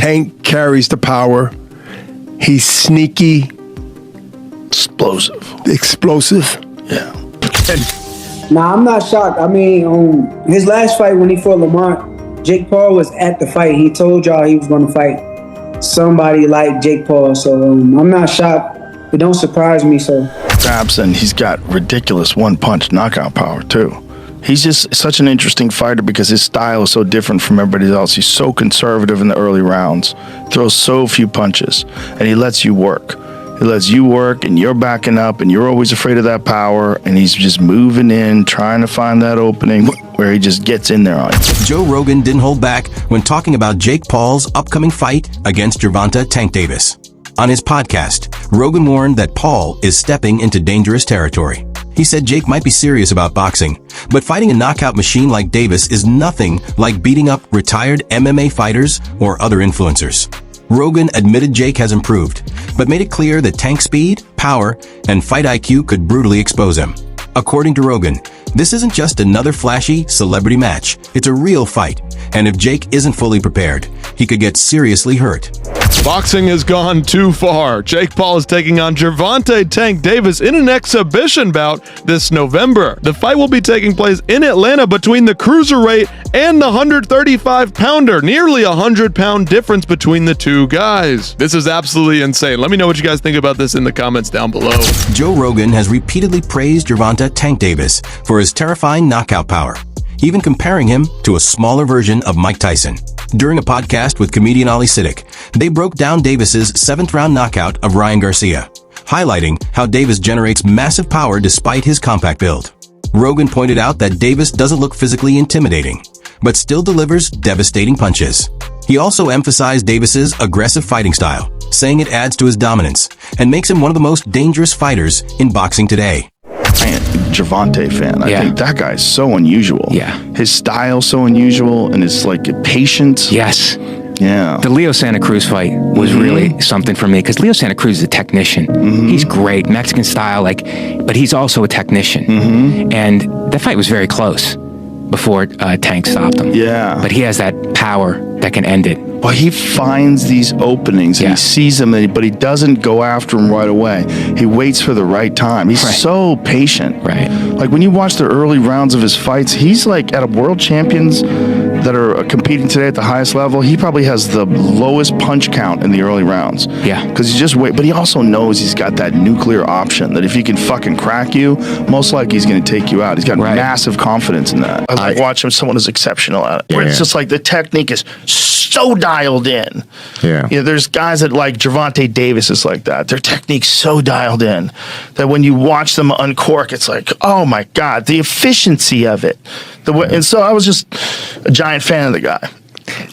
Tank carries the power. He's sneaky. Explosive. Yeah. Nah, I'm not shocked. I mean, his last fight when he fought Lamont, Jake Paul was at the fight. He told y'all he was going to fight somebody like Jake Paul. So I'm not shocked. It don't surprise me. So Grabs, and he's got ridiculous one-punch knockout power too. He's just such an interesting fighter because his style is so different from everybody else. He's so conservative in the early rounds, throws so few punches, and he lets you work. He lets you work, and you're backing up, and you're always afraid of that power, and he's just moving in, trying to find that opening where he just gets in there on you. Joe Rogan didn't hold back when talking about Jake Paul's upcoming fight against Gervonta Tank Davis. On his podcast, Rogan warned that Paul is stepping into dangerous territory. He said Jake might be serious about boxing, but fighting a knockout machine like Davis is nothing like beating up retired MMA fighters or other influencers. Rogan admitted Jake has improved, but made it clear that Tank's speed, power, and fight IQ could brutally expose him. According to Rogan, this isn't just another flashy celebrity match. It's a real fight, and if Jake isn't fully prepared, he could get seriously hurt. Boxing has gone too far. Jake Paul is taking on Gervonta Tank Davis in an exhibition bout this November. The fight will be taking place in Atlanta between the cruiserweight and the 135-pounder, nearly a 100-pound difference between the two guys. This is absolutely insane. Let me know what you guys think about this in the comments down below. Joe Rogan has repeatedly praised Gervonta Tank Davis for his terrifying knockout power, even comparing him to a smaller version of Mike Tyson. During a podcast with comedian Ali Siddiq, they broke down Davis's 7th-round knockout of Ryan Garcia, highlighting how Davis generates massive power despite his compact build. Rogan pointed out that Davis doesn't look physically intimidating, but still delivers devastating punches. He also emphasized Davis's aggressive fighting style, saying it adds to his dominance and makes him one of the most dangerous fighters in boxing today. Gervonta fan. I think that guy's so unusual. Yeah. His style's so unusual, and it's like patience. Yes. Yeah. The Leo Santa Cruz fight was really something for me because Leo Santa Cruz is a technician. He's great, Mexican style, but he's also a technician. And that fight was very close before Tank stopped him. Yeah. But he has that power that can end it. Well, he finds these openings and he sees them, but he doesn't go after them right away. He waits for the right time. He's so patient. Right. Like when you watch the early rounds of his fights, he's like at a world champions that are competing today at the highest level. He probably has the lowest punch count in the early rounds. Yeah. Because he just wait, but he also knows he's got that nuclear option that if he can fucking crack you, most likely he's going to take you out. He's got massive confidence in that. I like watching someone who's exceptional at it. Where it's just like the technique is so dialed in. Yeah. You know, there's guys that like Gervonta Davis is like that. Their technique's so dialed in that when you watch them uncork, it's like, oh my God, the efficiency of it. And so I was just a giant fan of the guy.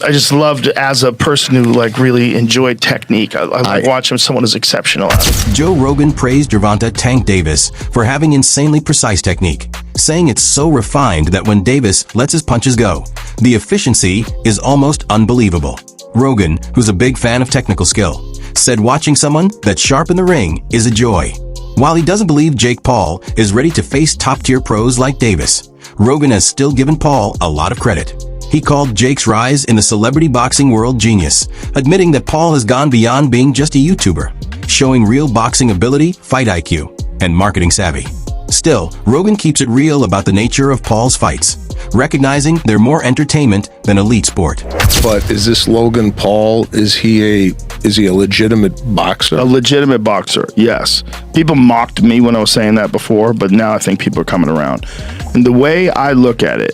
I just loved as a person who like really enjoyed technique. I like watching someone who's exceptional at it. Joe Rogan praised Gervonta Tank Davis for having insanely precise technique, saying it's so refined that when Davis lets his punches go, the efficiency is almost unbelievable. Rogan, who's a big fan of technical skill, said watching someone that's sharp in the ring is a joy. While he doesn't believe Jake Paul is ready to face top-tier pros like Davis, Rogan has still given Paul a lot of credit. He called Jake's rise in the celebrity boxing world genius, admitting that Paul has gone beyond being just a YouTuber, showing real boxing ability, fight IQ, and marketing savvy. Still, Rogan keeps it real about the nature of Paul's fights, recognizing they're more entertainment than elite sport. But is this Logan Paul, is he a legitimate boxer? A legitimate boxer, yes. People mocked me when I was saying that before, but now I think people are coming around. And the way I look at it,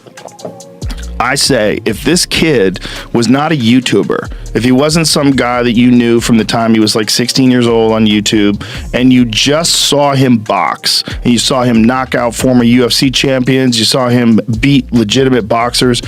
I say, if this kid was not a YouTuber, if he wasn't some guy that you knew from the time he was like 16 years old on YouTube, and you just saw him box, and you saw him knock out former UFC champions, you saw him beat legitimate boxers,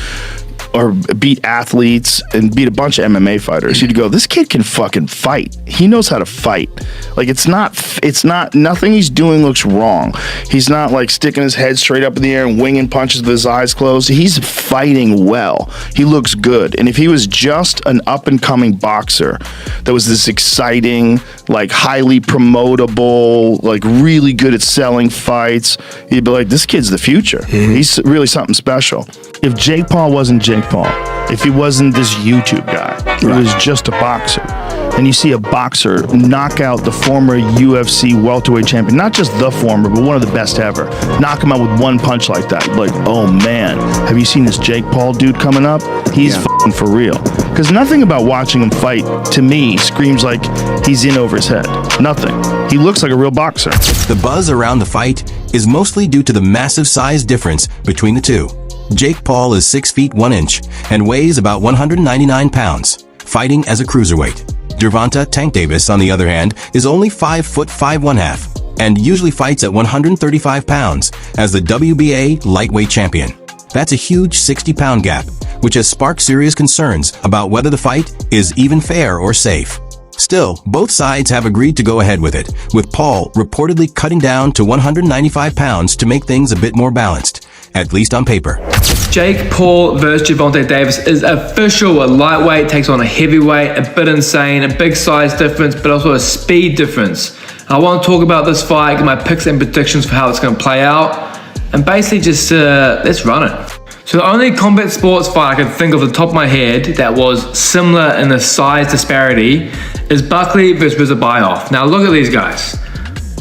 or beat athletes and beat a bunch of MMA fighters, you'd go, this kid can fucking fight. He knows how to fight. Like it's not, nothing he's doing looks wrong. He's not like sticking his head straight up in the air and winging punches with his eyes closed. He's fighting well. He looks good. And if he was just an up and coming boxer that was this exciting, like highly promotable, like really good at selling fights, you'd be like, this kid's the future. He's really something special. If Jake Paul wasn't Jake Jake Paul if he wasn't this YouTube guy. He was just a boxer. And you see a boxer knock out the former UFC welterweight champion, not just the former, but one of the best ever. Knock him out with one punch like that. Like, oh man, have you seen this Jake Paul dude coming up? He's f***ing for real. Because nothing about watching him fight, to me, screams like he's in over his head. Nothing. He looks like a real boxer. The buzz around the fight is mostly due to the massive size difference between the two. Jake Paul is 6 feet 1 inch and weighs about 199 pounds, fighting as a cruiserweight. Gervonta Tank Davis, on the other hand, is only 5 foot 5 1/2 and usually fights at 135 pounds as the WBA lightweight champion. That's a huge 60-pound gap, which has sparked serious concerns about whether the fight is even fair or safe. Still, both sides have agreed to go ahead with it, with Paul reportedly cutting down to 195 pounds to make things a bit more balanced, at least on paper. Jake Paul versus Gervonta Davis is official. A lightweight takes on a heavyweight, a bit insane, a big size difference, but also a speed difference. I want to talk about this fight, get my picks and predictions for how it's going to play out, and basically just let's run it. So the only combat sports fight I can think of off the top of my head that was similar in the size disparity is Buckley versus Rizabioff. Now look at these guys.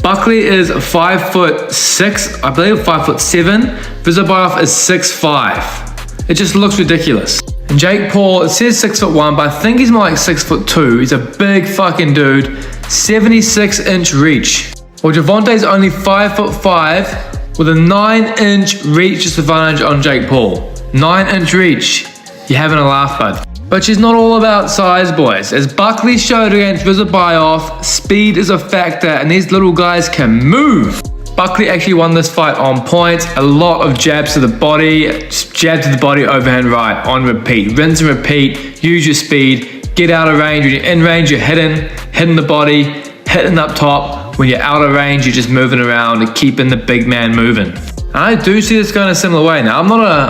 Buckley is 5'6", I believe 5'7". Rizabioff is 6'5". It just looks ridiculous. And Jake Paul, it says 6'1", but I think he's more like 6'2". He's a big fucking dude, 76-inch reach. Well, Gervonta's only 5'5", with a 9-inch reach disadvantage on Jake Paul. 9-inch reach. You're having a laugh, bud. But she's not all about size, boys. As Buckley showed against Rizabioff, speed is a factor and these little guys can move. Buckley actually won this fight on points. A lot of jabs to the body, jab to the body, overhand right, on repeat. Rinse and repeat, use your speed, get out of range. When you're in range, you're hitting the body, hitting up top. When you're out of range, you're just moving around and keeping the big man moving. And I do see this going a similar way. Now, I'm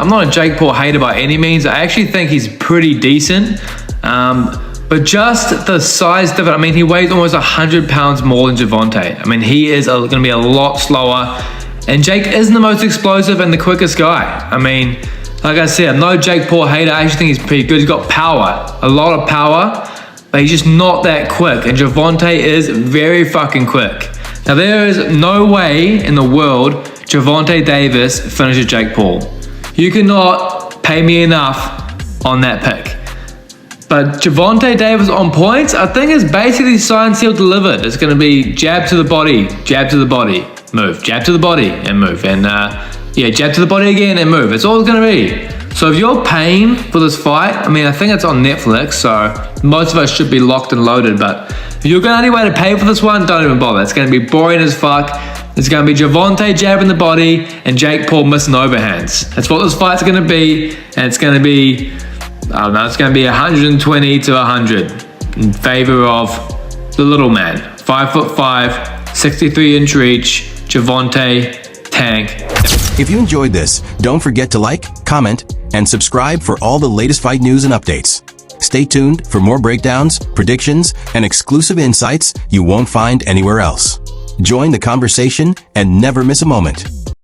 not a Jake Paul hater by any means. I actually think he's pretty decent. But just the size difference, I mean, he weighs almost 100 pounds more than Gervonta. I mean, he is going to be a lot slower. And Jake isn't the most explosive and the quickest guy. I mean, like I said, I'm no Jake Paul hater. I actually think he's pretty good. He's got power, a lot of power, but he's just not that quick. And Gervonta is very fucking quick. Now, there is no way in the world Gervonta Davis finishes Jake Paul. You cannot pay me enough on that pick. But Gervonta Davis on points, I think is basically signed, sealed, delivered. It's going to be jab to the body, move, jab to the body and move. And jab to the body again and move. It's all it's going to be. So if you're paying for this fight, I mean, I think it's on Netflix, so most of us should be locked and loaded. But if you're going any way to pay for this one, don't even bother. It's going to be boring as fuck. It's going to be Gervonta jabbing the body and Jake Paul missing overhands. That's what this fight's going to be. And it's going to be, I don't know, it's going to be 120 to 100 in favor of the little man. 5'5", 63-inch reach, Gervonta Tank. If you enjoyed this, don't forget to like, comment, and subscribe for all the latest fight news and updates. Stay tuned for more breakdowns, predictions, and exclusive insights you won't find anywhere else. Join the conversation and never miss a moment.